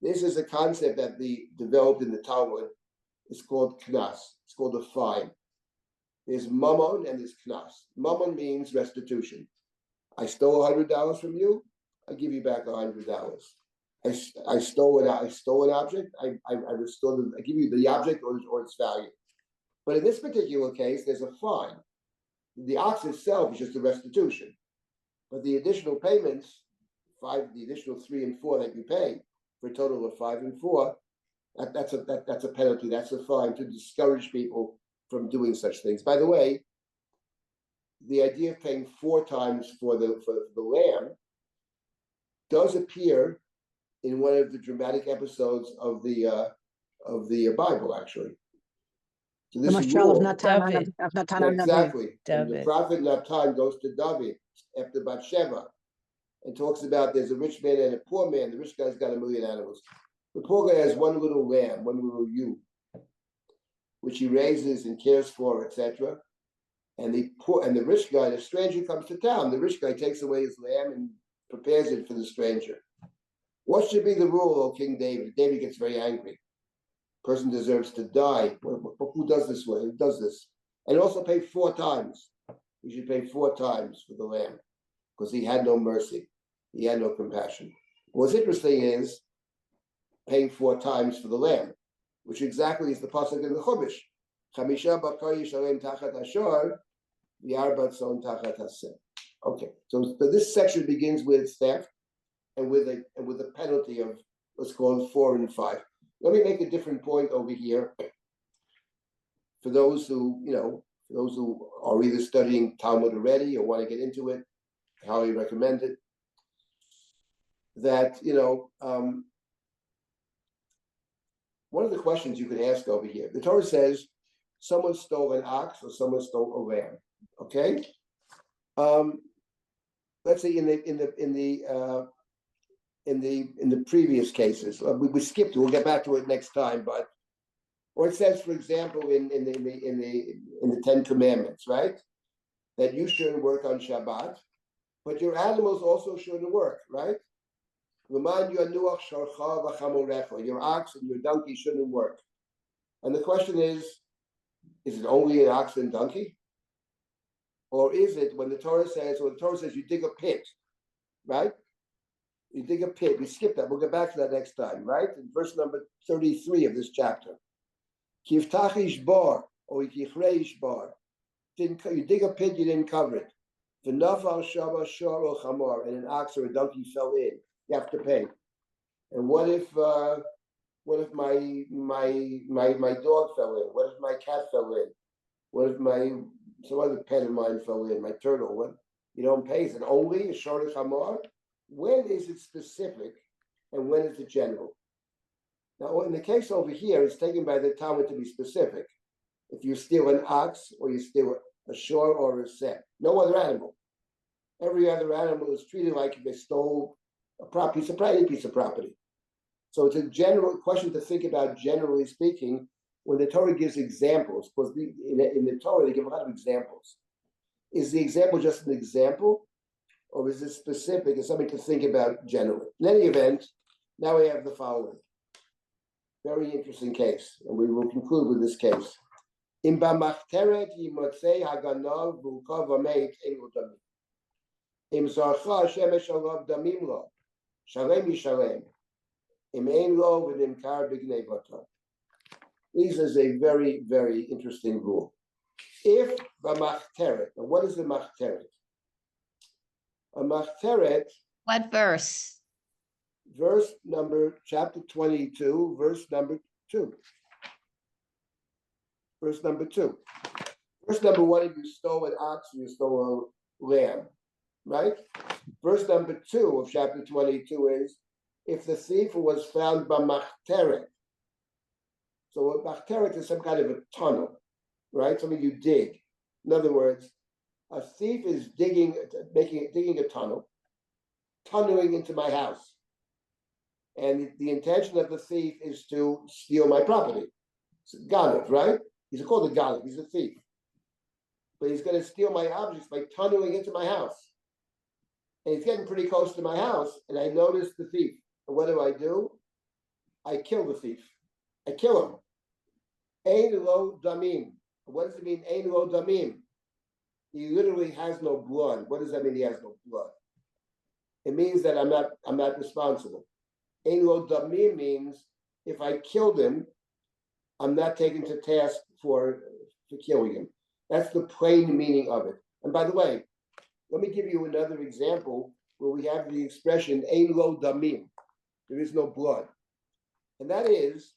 This is a concept that developed in the Talmud. It's called knas. It's called a fine. There's mammon and there's knas. Mammon means restitution. I stole $100 from you. I give you back $100. I stole an object. I restore I give you the object or its value. But in this particular case, there's a fine. The ox itself is just a restitution, but the additional payments, the additional 3 and 4 that you pay for a total of 5 and 4, that's a penalty. That's a fine to discourage people from doing such things. By the way, the idea of paying 4 times for the lamb does appear in one of the dramatic episodes of the Bible, actually. So this The Mashal of rule, David. Natan HaNavi. exactly. And the David. prophet Natan goes to David after Bathsheba and talks about there's a rich man and a poor man. The rich guy's got 1 million animals. The poor guy has one little lamb, one little ewe, which he raises and cares for, etc. And the rich guy, the stranger comes to town. The rich guy takes away his lamb and prepares it for the stranger. What should be the rule, O King David? David gets very angry. Person deserves to die. Who does this way? Who does this? And also pay 4 times. He should pay 4 times for the lamb because he had no mercy. He had no compassion. What's interesting is paying 4 times for the lamb, which exactly is the pasuk in the Chumash. Chamisha bakar yishalem tachat hashor, v'arba tzon tachat haseh. Okay, so this section begins with theft and with a penalty of what's called 4 and 5. Let me make a different point over here. For those who are either studying Talmud already or want to get into it, I highly recommend it. That one of the questions you can ask over here. The Torah says someone stole an ox or someone stole a lamb. Okay. Let's say in the previous cases, we skipped it. We'll get back to it next time. But or it says, for example, in the 10 Commandments, right, that you shouldn't work on Shabbat, but your animals also shouldn't work, right? Your ox and your donkey shouldn't work. And the question is it only an ox and donkey? Or is it when the Torah says you dig a pit, right? You dig a pit. We skip that. We'll get back to that next time, right? In verse number 33 of this chapter. Kivtachish bar or kichreish bar. You dig a pit, you didn't cover it. The nafal shaba shor or chamor, and an ox or a donkey fell in. You have to pay. And what if my dog fell in? What if my cat fell in? What if some other pet of mine fell in? My turtle. What? You don't pay. Is it only a shor or chamor? When is it specific and when is it general? Now, in the case over here, it's taken by the Talmud to be specific. If you steal an ox or you steal a shor or a set, no other animal. Every other animal is treated like if they stole a piece of property. So it's a general question to think about, generally speaking, when the Torah gives examples, because in the Torah they give a lot of examples. Is the example just an example? Or is it specific? It's something to think about generally. In any event, now we have the following. Very interesting case, and we will conclude with this case. Im b'machteret yimotzei haganav v'ukav v'meit ein lo damim. Im zarcha shemesh alav damim lo, shalem yishalem. Im ein lo v'nimkar b'gnei bata. This is a very, very interesting rule. If b'machteret, now what is the machteret? A machteret, What verse? verse number, chapter 22, verse number 2. Verse number 2. Verse number 1, if you stole an ox, you stole a lamb, right? Verse number 2 of chapter 22 is, if the thief was found b'machteret. So a machteret is some kind of a tunnel, right? Something you dig. In other words, a thief is digging a tunnel, tunneling into my house. And the intention of the thief is to steal my property. It's a ganav, right? He's called a ganav, he's a thief. But he's going to steal my objects by tunneling into my house. And he's getting pretty close to my house, and I notice the thief. And what do? I kill the thief. I kill him. Ein lo damim. What does it mean, ein lo damim? He literally has no blood. What does that mean, he has no blood? It means that I'm not responsible. Ein lo damim means if I killed him, I'm not taken to task for killing him. That's the plain meaning of it. And by the way, let me give you another example where we have the expression ein lo damim. There is no blood. And that is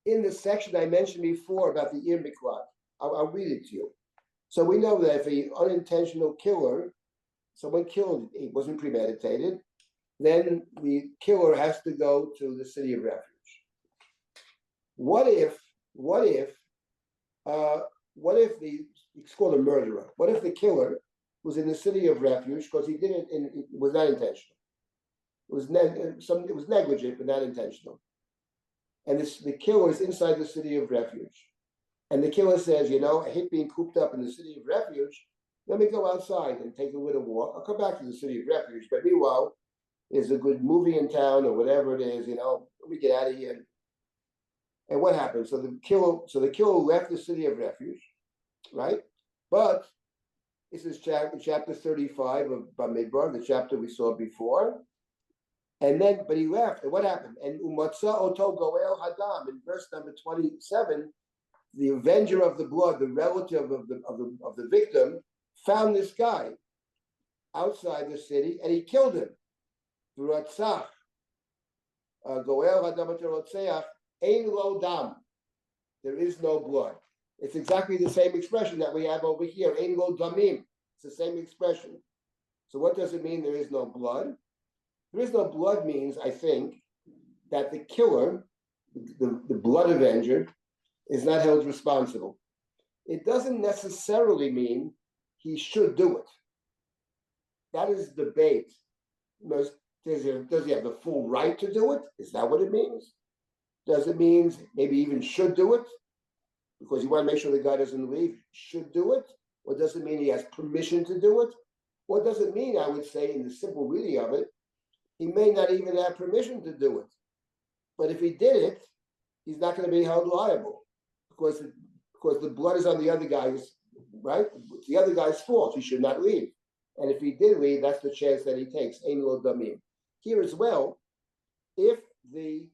in the section I mentioned before about the Ir Miklat. I'll read it to you. So we know that if an unintentional killer, someone killed, it wasn't premeditated, then the killer has to go to the city of refuge. What if it's called a murderer? What if the killer was in the city of refuge because he did it and it was not intentional? It was negligent but not intentional. And the killer is inside the city of refuge. And the killer says, I hate being cooped up in the city of refuge. Let me go outside and take a little walk. I'll come back to the city of refuge. But meanwhile, there's a good movie in town or whatever it is, let me get out of here. And what happened? So the killer left the city of refuge, right? But this is chapter 35 of Bamidbar, the chapter we saw before. But he left. And what happened? And umatza oto goel hadam, in verse number 27, the avenger of the blood, the relative of the victim, found this guy outside the city and he killed him. V'ratzach goel hadam terotzeach ein lo dam. There is no blood. It's exactly the same expression that we have over here. Ein lo damim. It's the same expression. So what does it mean? There is no blood. There is no blood means, I think, that the killer, the blood avenger, is not held responsible. It doesn't necessarily mean he should do it. That is debate. Does he have the full right to do it? Is that what it means? Does it mean maybe even should do it? Because you want to make sure the guy doesn't leave, should do it? Or does it mean he has permission to do it? Or does it mean, I would say, in the simple reading of it, he may not even have permission to do it. But if he did it, he's not going to be held liable because the blood is on the other guy's, right? It's the other guy's fault. He should not leave. And if he did leave, that's the chance that he takes. Ein lo damim. Here as well, if the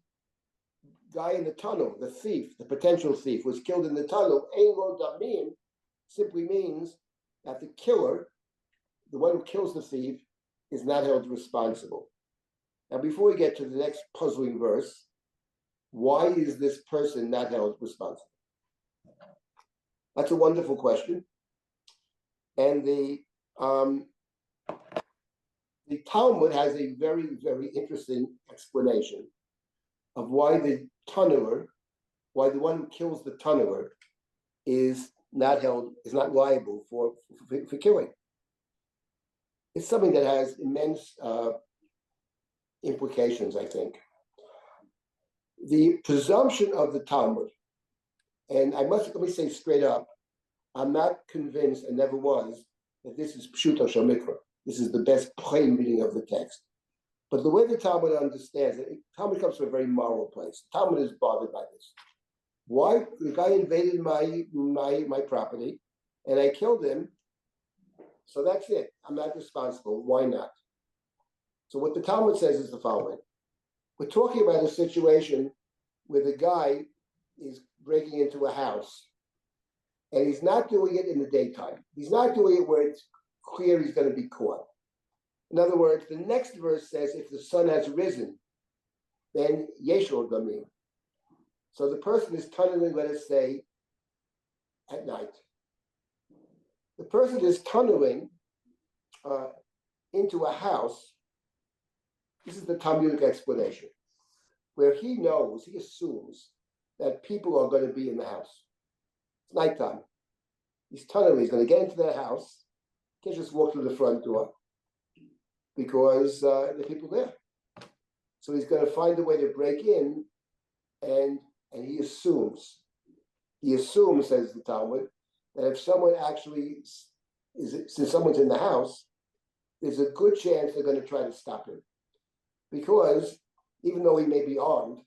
guy in the tunnel, the thief, the potential thief, was killed in the tunnel, ein lo damim simply means that the killer, the one who kills the thief, is not held responsible. Now, before we get to the next puzzling verse, why is this person not held responsible? That's a wonderful question. And the Talmud has a very, very interesting explanation of why the one who kills the tunneler is not liable for killing. It's something that has immense implications, I think. The presumption of the Talmud, and let me say straight up, I'm not convinced, and never was, that this is Pshuto Shel Mikra. This is the best plain reading of the text. But the way the Talmud understands it, Talmud comes from a very moral place. The Talmud is bothered by this. Why? The guy invaded my property, and I killed him, so that's it. I'm not responsible. Why not? So what the Talmud says is the following. We're talking about a situation where the guy is breaking into a house, and he's not doing it in the daytime. He's not doing it where it's clear he's going to be caught. In other words, the next verse says, if the sun has risen, then yeshor damim. So the person is tunneling, let us say, at night. The person is tunneling into a house. This is the Talmudic explanation, where he assumes that people are going to be in the house. It's nighttime. He's tunneling. He's going to get into the house. He can't just walk through the front door because there are people there. So he's going to find a way to break in, and he assumes, says the Talmud, that if someone actually since someone's in the house, there's a good chance they're going to try to stop him. Because even though he may be armed,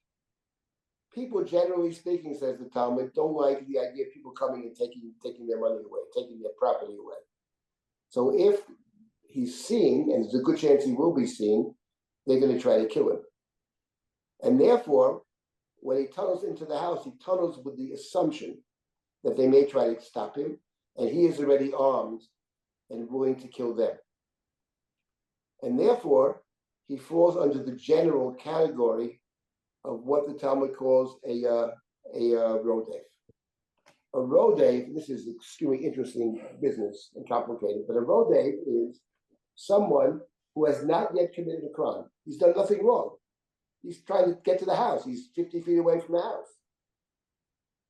people, generally speaking, says the Talmud, don't like the idea of people coming and taking their money away, taking their property away. So if he's seen, and there's a good chance he will be seen, they're going to try to kill him. And therefore, when he tunnels into the house, he tunnels with the assumption that they may try to stop him, and he is already armed and willing to kill them. And therefore, he falls under the general category of what the Talmud calls a rodef. A rodef, this is extremely interesting business and complicated, but a rodef is someone who has not yet committed a crime. He's done nothing wrong. He's trying to get to the house. He's 50 feet away from the house.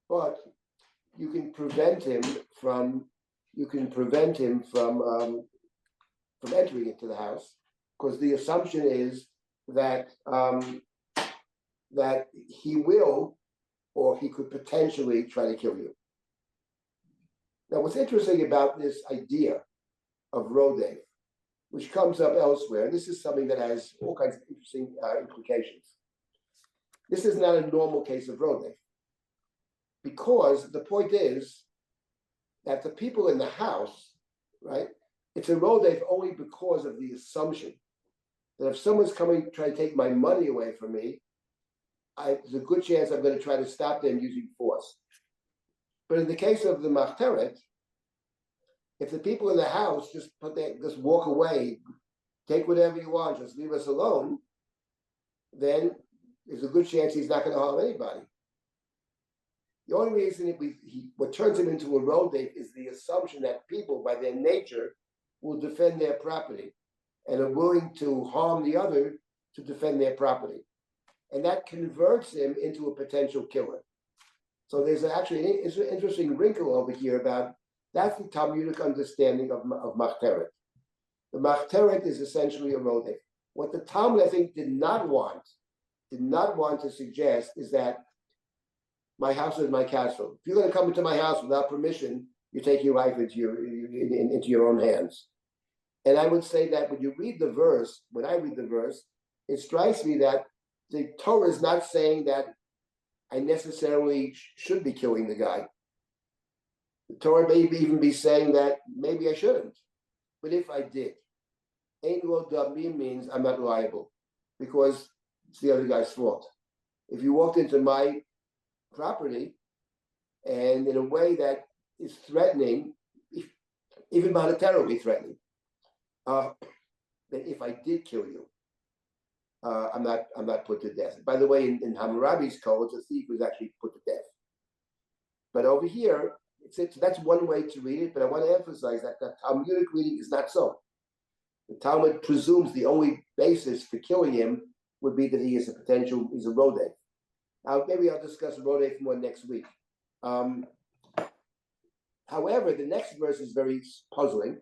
But you can prevent him from entering into the house, because the assumption is that that he will, or he could potentially try to kill you. Now, what's interesting about this idea of rodef, which comes up elsewhere, and this is something that has all kinds of interesting implications. This is not a normal case of rodef, because the point is that the people in the house, right, it's a rodef only because of the assumption that if someone's coming to try to take my money away from me, there's a good chance I'm going to try to stop them using force. But in the case of the machteret, if the people in the house just walk away, take whatever you want, just leave us alone, then there's a good chance he's not going to harm anybody. The only reason what turns him into a rodef is the assumption that people, by their nature, will defend their property and are willing to harm the other to defend their property. And that converts him into a potential killer. So there's actually an interesting wrinkle over here about that's the Talmudic understanding of machteret. The machteret is essentially a rodef. What the Talmud, I think, did not want to suggest is that my house is my castle. If you're going to come into my house without permission, you take your life into your own hands. And I would say that when I read the verse, it strikes me that the Torah is not saying that I necessarily should be killing the guy. The Torah may even be saying that maybe I shouldn't. But if I did, ein lo damim means I'm not liable, because it's the other guy's fault. If you walked into my property and in a way that is threatening, even monetarily threatening, then if I did kill you, I'm not put to death. By the way, in Hammurabi's code, a thief was actually put to death. But over here, that's one way to read it, but I want to emphasize that the Talmudic reading is not so. The Talmud presumes the only basis for killing him would be that he's a rodef. Now, maybe I'll discuss rodef more next week. However, the next verse is very puzzling.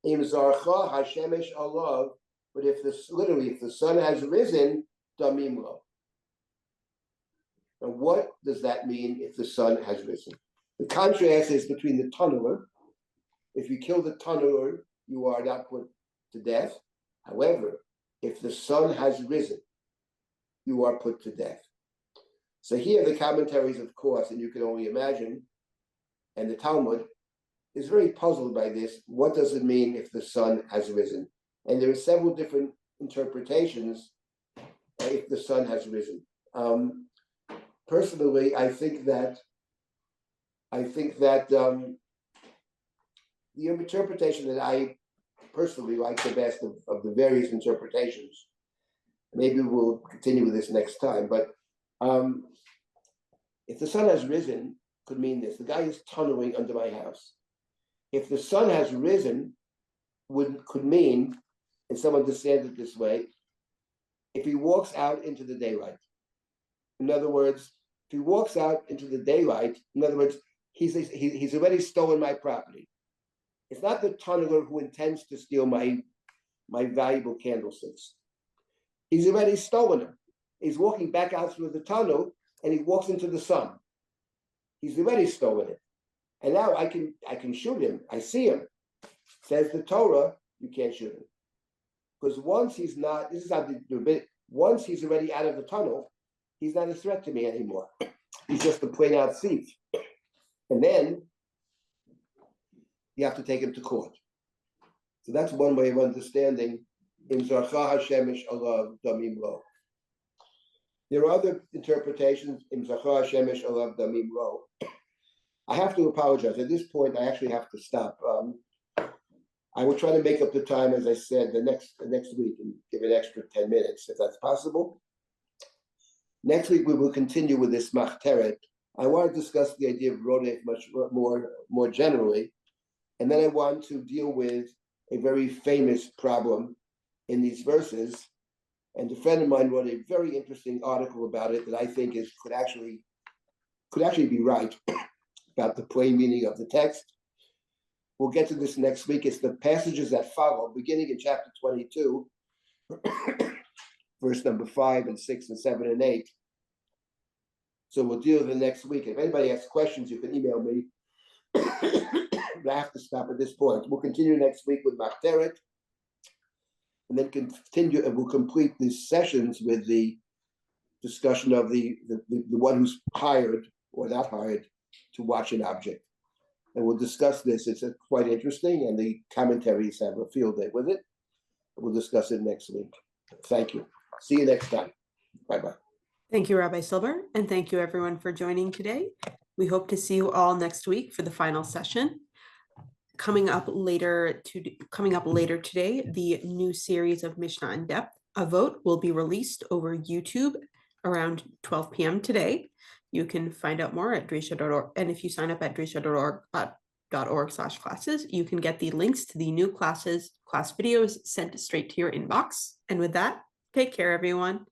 Im zarcha hashemesh alav, but if the sun has risen, damim lo. Now, what does that mean if the sun has risen? The contrast is between the tunneler. If you kill the tunneler, you are not put to death. However, if the sun has risen, you are put to death. So here the commentaries, of course, and you can only imagine, and the Talmud is very puzzled by this. What does it mean if the sun has risen? And there are several different interpretations if the sun has risen. personally, I think that the interpretation that I personally like the best of the various interpretations, maybe we'll continue with this next time, but if the sun has risen, could mean this: the guy is tunneling under my house. If the sun has risen, could mean, and some understand it this way, if he walks out into the daylight. In other words, if he walks out into the daylight, in other words, he's already stolen my property. It's not the tunneler who intends to steal my valuable candlesticks. He's already stolen them. He's walking back out through the tunnel and he walks into the sun. He's already stolen it. And now I can shoot him. I see him. Says the Torah, you can't shoot him. Because once he's not, this is how they do it, once he's already out of the tunnel, he's not a threat to me anymore. He's just a plain out thief. And then you have to take him to court. So that's one way of understanding Im Zarcha Hashemish Alav Damim Lo. There are other interpretations, Im Zarcha Hashemish Alav Damim Lo. I have to apologize. At this point, I actually have to stop. I will try to make up the time, as I said, the next week and give an extra 10 minutes, if that's possible. Next week, we will continue with this Machteret. I want to discuss the idea of Rodef much more generally. And then I want to deal with a very famous problem in these verses. And a friend of mine wrote a very interesting article about it that I think could actually be right about the plain meaning of the text. We'll get to this next week. It's the passages that follow, beginning in chapter 22, verse number 5 and 6 and 7 and 8. So we'll deal with it next week. If anybody has questions, you can email me. But I have to stop at this point. We'll continue next week with Machteret, and then continue, and we'll complete these sessions with the discussion of the one who's hired or not hired to watch an object. And we'll discuss this. It's quite interesting, and the commentaries have a field day with it. We'll discuss it next week. Thank you. See you next time. Bye-bye. Thank you, Rabbi Silber, and thank you everyone for joining today. We hope to see you all next week for the final session. Coming up later today, the new series of Mishnah in Depth, a vote, will be released over YouTube around 12 p.m. today. You can find out more at drisha.org, and if you sign up at drisha.org/classes, you can get the links to the new class videos sent straight to your inbox. And with that, take care, everyone.